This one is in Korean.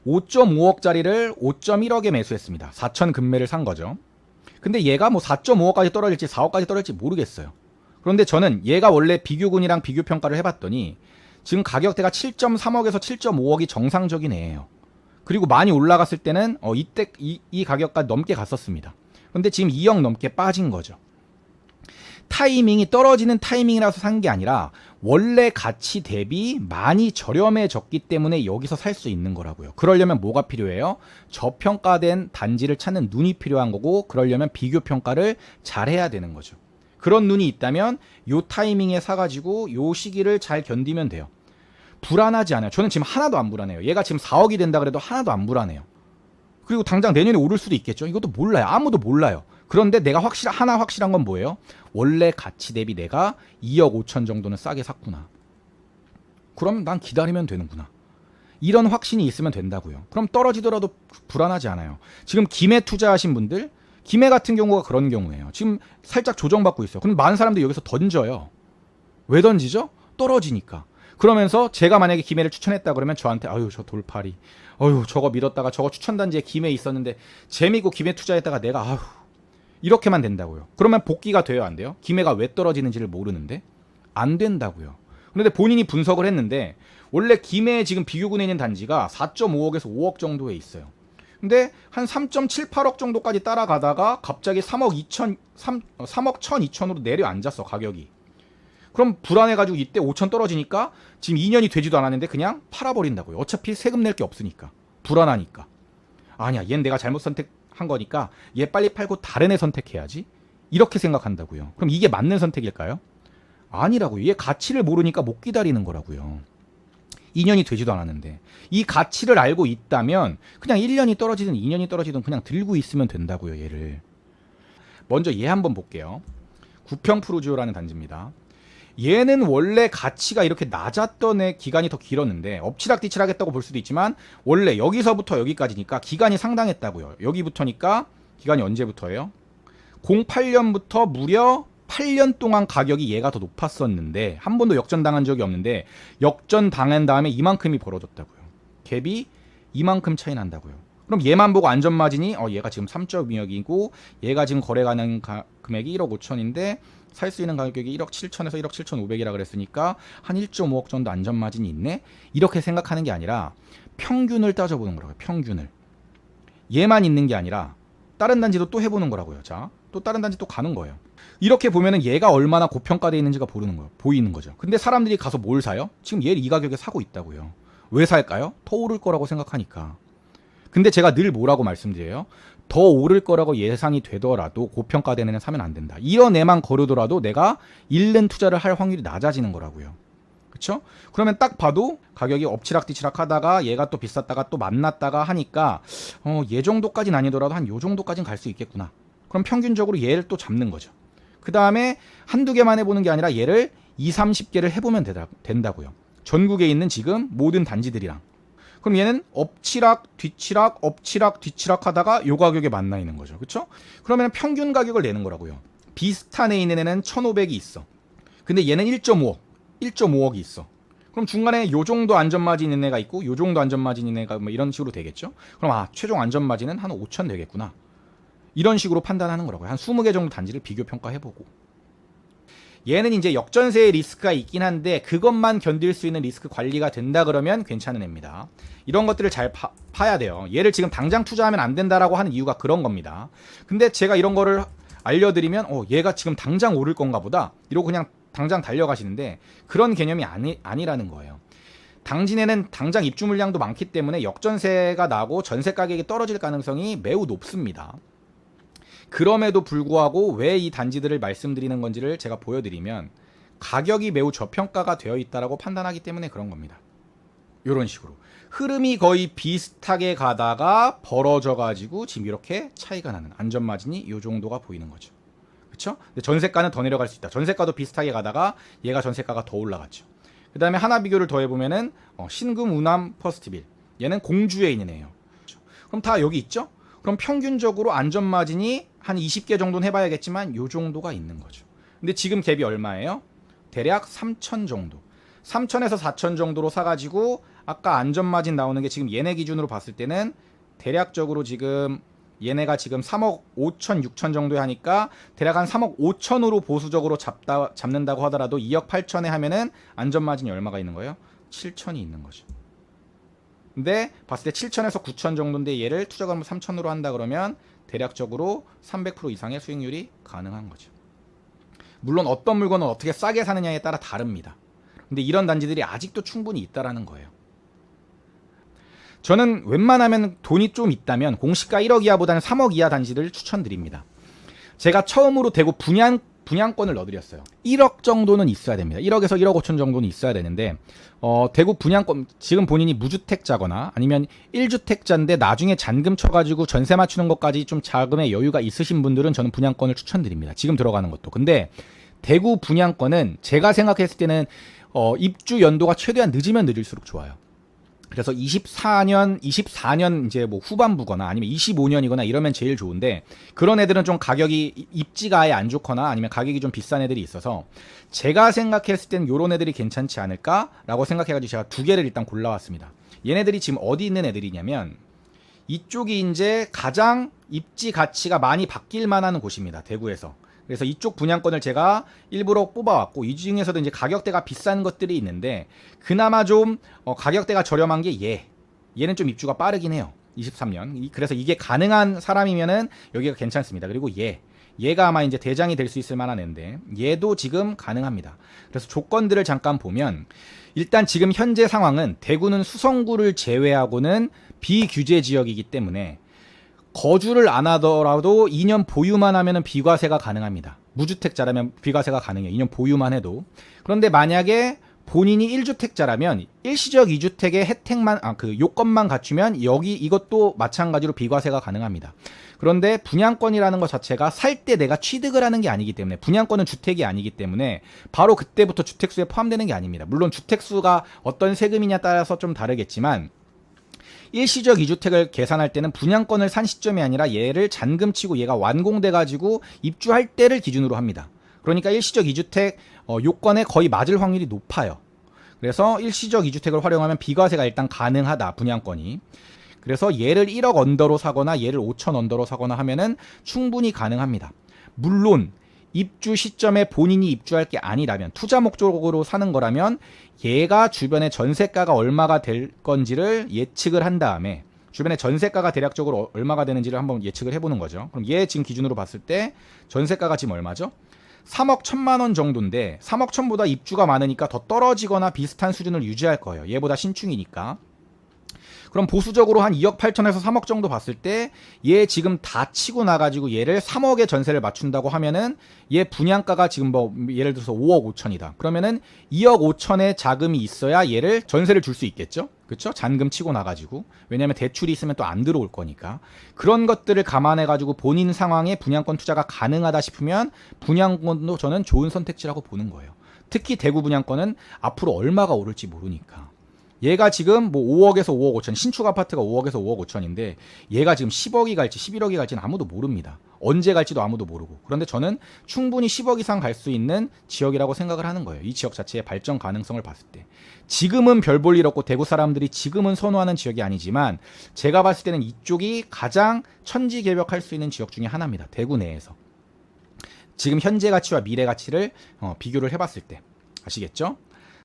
5.5억짜리를 5.1억에 매수했습니다. 4천 금매를 산 거죠. 근데 얘가 뭐 4.5억까지 떨어질지 4억까지 떨어질지 모르겠어요. 그런데 저는 얘가 원래 비교군이랑 비교평가를 해봤더니 지금 가격대가 7.3억에서 7.5억이 정상적인 애예요. 그리고 많이 올라갔을 때는 이때 이 가격까지 넘게 갔었습니다. 근데 지금 2억 넘게 빠진 거죠. 타이밍이 떨어지는 타이밍이라서 산 게 아니라 원래 가치 대비 많이 저렴해졌기 때문에 여기서 살 수 있는 거라고요. 그러려면 뭐가 필요해요? 저평가된 단지를 찾는 눈이 필요한 거고, 그러려면 비교평가를 잘해야 되는 거죠. 그런 눈이 있다면 요 타이밍에 사가지고 요 시기를 잘 견디면 돼요. 불안하지 않아요. 저는 지금 하나도 안 불안해요. 얘가 지금 4억이 된다 그래도 하나도 안 불안해요. 그리고 당장 내년에 오를 수도 있겠죠. 이것도 몰라요. 아무도 몰라요. 그런데 내가 하나 확실한 건 뭐예요? 원래 가치 대비 내가 2억 5천 정도는 싸게 샀구나. 그러면 난 기다리면 되는구나. 이런 확신이 있으면 된다고요. 그럼 떨어지더라도 불안하지 않아요. 지금 김해 투자하신 분들, 김해 같은 경우가 그런 경우예요. 지금 살짝 조정받고 있어요. 그럼 많은 사람들이 여기서 던져요. 왜 던지죠? 떨어지니까. 그러면서 제가 만약에 김해를 추천했다 그러면 저한테 아유 저 돌팔이, 아유 저거 밀었다가 저거 추천단지에 김해 있었는데 재미고 김해 투자했다가 내가 아유, 이렇게만 된다고요. 그러면 복귀가 돼요, 안 돼요? 김해가 왜 떨어지는지를 모르는데 안 된다고요. 그런데 본인이 분석을 했는데 원래 김해에 지금 비교군에 있는 단지가 4.5억에서 5억 정도에 있어요. 근데 한 3.78억 정도까지 따라가다가 갑자기 3억 1천 2천으로 내려앉았어, 가격이. 그럼 불안해가지고 이때 5천 떨어지니까 지금 2년이 되지도 않았는데 그냥 팔아버린다고요. 어차피 세금 낼 게 없으니까. 불안하니까. 아니야, 얘는 내가 잘못 선택한 거니까 얘 빨리 팔고 다른 애 선택해야지. 이렇게 생각한다고요. 그럼 이게 맞는 선택일까요? 아니라고요. 얘 가치를 모르니까 못 기다리는 거라고요. 2년이 되지도 않았는데. 이 가치를 알고 있다면 그냥 1년이 떨어지든 2년이 떨어지든 그냥 들고 있으면 된다고요, 얘를. 먼저 얘 한번 볼게요. 구평프루지오라는 단지입니다. 얘는 원래 가치가 이렇게 낮았던 애 기간이 더 길었는데 엎치락뒤치락 했다고 볼 수도 있지만 원래 여기서부터 여기까지니까 기간이 상당했다고요. 여기부터니까 기간이 언제부터예요? 08년부터 무려 8년 동안 가격이 얘가 더 높았었는데 한 번도 역전당한 적이 없는데 역전당한 다음에 이만큼이 벌어졌다고요. 갭이 이만큼 차이 난다고요. 그럼 얘만 보고 안전마진이 얘가 지금 3.2억이고 얘가 지금 거래가는 금액이 1억 5천인데 살 수 있는 가격이 1억 7천에서 1억 7천5백이라 그랬으니까 한 1.5억 정도 안전마진이 있네? 이렇게 생각하는 게 아니라 평균을 따져보는 거라고요. 평균을. 얘만 있는 게 아니라 다른 단지도 또 해보는 거라고요. 자, 또 다른 단지 또 가는 거예요. 이렇게 보면은 얘가 얼마나 고평가되어 있는지가 보이는 거죠. 근데 사람들이 가서 뭘 사요? 지금 얘를 이 가격에 사고 있다고요. 왜 살까요? 더 오를 거라고 생각하니까. 근데 제가 늘 뭐라고 말씀드려요? 더 오를 거라고 예상이 되더라도 고평가되는 애 사면 안 된다. 이런 애만 거르더라도 내가 잃는 투자를 할 확률이 낮아지는 거라고요. 그쵸? 그러면 딱 봐도 가격이 엎치락뒤치락 하다가 얘가 또 비쌌다가 또 만났다가 하니까 얘 정도까지는 아니더라도 한 요 정도까지는 갈 수 있겠구나. 그럼 평균적으로 얘를 또 잡는 거죠. 그 다음에 한두 개만 해보는 게 아니라 얘를 2, 30개를 해보면 된다고요. 전국에 있는 지금 모든 단지들이랑. 그럼 얘는 엎치락 뒤치락 엎치락 뒤치락 하다가 요 가격에 만나 있는 거죠. 그렇죠? 그러면 평균 가격을 내는 거라고요. 비슷한 애 있는 애는 1,500이 있어. 근데 얘는 1.5억이 있어. 그럼 중간에 요 정도 안전마진 있는 애가 있고 요 정도 안전마진 있는 애가 뭐 이런 식으로 되겠죠. 그럼 최종 안전마진은 한 5천 되겠구나. 이런 식으로 판단하는 거라고요. 한 20개 정도 단지를 비교 평가해보고. 얘는 이제 역전세의 리스크가 있긴 한데 그것만 견딜 수 있는 리스크 관리가 된다 그러면 괜찮은 애입니다. 이런 것들을 잘 파야 돼요. 얘를 지금 당장 투자하면 안 된다라고 하는 이유가 그런 겁니다. 근데 제가 이런 거를 알려드리면 얘가 지금 당장 오를 건가 보다 이러고 그냥 당장 달려가시는데 그런 개념이 아니라는 거예요. 당진에는 당장 입주 물량도 많기 때문에 역전세가 나고 전세 가격이 떨어질 가능성이 매우 높습니다. 그럼에도 불구하고 왜 이 단지들을 말씀드리는 건지를 제가 보여드리면 가격이 매우 저평가가 되어 있다고 판단하기 때문에 그런 겁니다. 이런 식으로 흐름이 거의 비슷하게 가다가 벌어져 가지고 지금 이렇게 차이가 나는 안전마진이 이 정도가 보이는 거죠. 그렇죠? 근데 전세가는 더 내려갈 수 있다. 전세가도 비슷하게 가다가 얘가 전세가가 더 올라갔죠. 그 다음에 하나 비교를 더 해보면은 신금 우남 퍼스트빌 얘는 공주에 있는 애예요. 그렇죠? 그럼 다 여기 있죠? 그럼 평균적으로 안전마진이 한 20개 정도는 해봐야겠지만 요 정도가 있는 거죠. 근데 지금 갭이 얼마예요? 대략 3천 정도. 3천에서 4천 정도로 사가지고 아까 안전마진 나오는 게 지금 얘네 기준으로 봤을 때는 대략적으로 지금 얘네가 지금 3억 5천 6천 정도에 하니까 대략 한 3억 5천으로 보수적으로 잡는다고 하더라도 2억 8천에 하면은 안전마진이 얼마가 있는 거예요? 7천이 있는 거죠. 근데 봤을 때 7천에서 9천 정도인데 얘를 투자금을 3천으로 한다 그러면 대략적으로 300% 이상의 수익률이 가능한 거죠. 물론 어떤 물건을 어떻게 싸게 사느냐에 따라 다릅니다. 근데 이런 단지들이 아직도 충분히 있다라는 거예요. 저는 웬만하면 돈이 좀 있다면 공시가 1억 이하보다는 3억 이하 단지를 추천드립니다. 제가 처음으로 대구 분양권을 넣어드렸어요. 1억 정도는 있어야 됩니다. 1억에서 1억 5천 정도는 있어야 되는데 대구 분양권 지금 본인이 무주택자거나 아니면 1주택자인데 나중에 잔금 쳐가지고 전세 맞추는 것까지 좀 자금의 여유가 있으신 분들은 저는 분양권을 추천드립니다. 지금 들어가는 것도. 근데 대구 분양권은 제가 생각했을 때는 입주 연도가 최대한 늦으면 늦을수록 좋아요. 그래서 24년 이제 뭐 후반부거나 아니면 25년이거나 이러면 제일 좋은데 그런 애들은 좀 가격이 입지가 아예 안 좋거나 아니면 가격이 좀 비싼 애들이 있어서 제가 생각했을 때는 요런 애들이 괜찮지 않을까라고 생각해가지고 제가 두 개를 일단 골라왔습니다. 얘네들이 지금 어디 있는 애들이냐면 이쪽이 이제 가장 입지 가치가 많이 바뀔 만한 곳입니다. 대구에서. 그래서 이쪽 분양권을 제가 일부러 뽑아왔고 이 중에서도 이제 가격대가 비싼 것들이 있는데 그나마 좀 가격대가 저렴한 게 얘는 좀 입주가 빠르긴 해요. 23년. 그래서 이게 가능한 사람이면은 여기가 괜찮습니다. 그리고 얘가 아마 이제 대장이 될 수 있을 만한 애인데 얘도 지금 가능합니다. 그래서 조건들을 잠깐 보면 일단 지금 현재 상황은 대구는 수성구를 제외하고는 비규제 지역이기 때문에 거주를 안 하더라도 2년 보유만 하면은 비과세가 가능합니다. 무주택자라면 비과세가 가능해요. 2년 보유만 해도. 그런데 만약에 본인이 1주택자라면 일시적 2주택의 혜택만 그 요건만 갖추면 이것도 마찬가지로 비과세가 가능합니다. 그런데 분양권이라는 것 자체가 살 때 내가 취득을 하는 게 아니기 때문에 분양권은 주택이 아니기 때문에 바로 그때부터 주택수에 포함되는 게 아닙니다. 물론 주택수가 어떤 세금이냐 따라서 좀 다르겠지만 일시적 2주택을 계산할 때는 분양권을 산 시점이 아니라 얘를 잔금 치고 얘가 완공돼 가지고 입주할 때를 기준으로 합니다. 그러니까 일시적 2주택 요건에 거의 맞을 확률이 높아요. 그래서 일시적 2주택을 활용하면 비과세가 일단 가능하다. 분양권이. 그래서 얘를 1억 언더로 사거나 얘를 5천 언더로 사거나 하면은 충분히 가능합니다. 물론 입주 시점에 본인이 입주할 게 아니라면 투자 목적으로 사는 거라면 얘가 주변에 전세가가 얼마가 될 건지를 예측을 한 다음에 주변에 전세가가 대략적으로 얼마가 되는지를 한번 예측을 해보는 거죠. 그럼 얘 지금 기준으로 봤을 때 전세가가 지금 얼마죠? 3억 1천만 원 정도인데 3억 1천보다 입주가 많으니까 더 떨어지거나 비슷한 수준을 유지할 거예요. 얘보다 신축이니까. 그럼 보수적으로 한 2억 8천에서 3억 정도 봤을 때 얘 지금 다 치고 나가지고 얘를 3억의 전세를 맞춘다고 하면은 얘 분양가가 지금 뭐 예를 들어서 5억 5천이다. 그러면은 2억 5천의 자금이 있어야 얘를 전세를 줄 수 있겠죠? 그렇죠? 잔금 치고 나가지고. 왜냐면 대출이 있으면 또 안 들어올 거니까. 그런 것들을 감안해가지고 본인 상황에 분양권 투자가 가능하다 싶으면 분양권도 저는 좋은 선택지라고 보는 거예요. 특히 대구 분양권은 앞으로 얼마가 오를지 모르니까. 얘가 지금 뭐 5억에서 5억 5천, 신축 아파트가 5억에서 5억 5천인데 얘가 지금 10억이 갈지 11억이 갈지는 아무도 모릅니다. 언제 갈지도 아무도 모르고. 그런데 저는 충분히 10억 이상 갈 수 있는 지역이라고 생각을 하는 거예요. 이 지역 자체의 발전 가능성을 봤을 때. 지금은 별 볼 일 없고 대구 사람들이 지금은 선호하는 지역이 아니지만 제가 봤을 때는 이쪽이 가장 천지개벽할 수 있는 지역 중에 하나입니다. 대구 내에서. 지금 현재 가치와 미래 가치를 비교를 해봤을 때. 아시겠죠?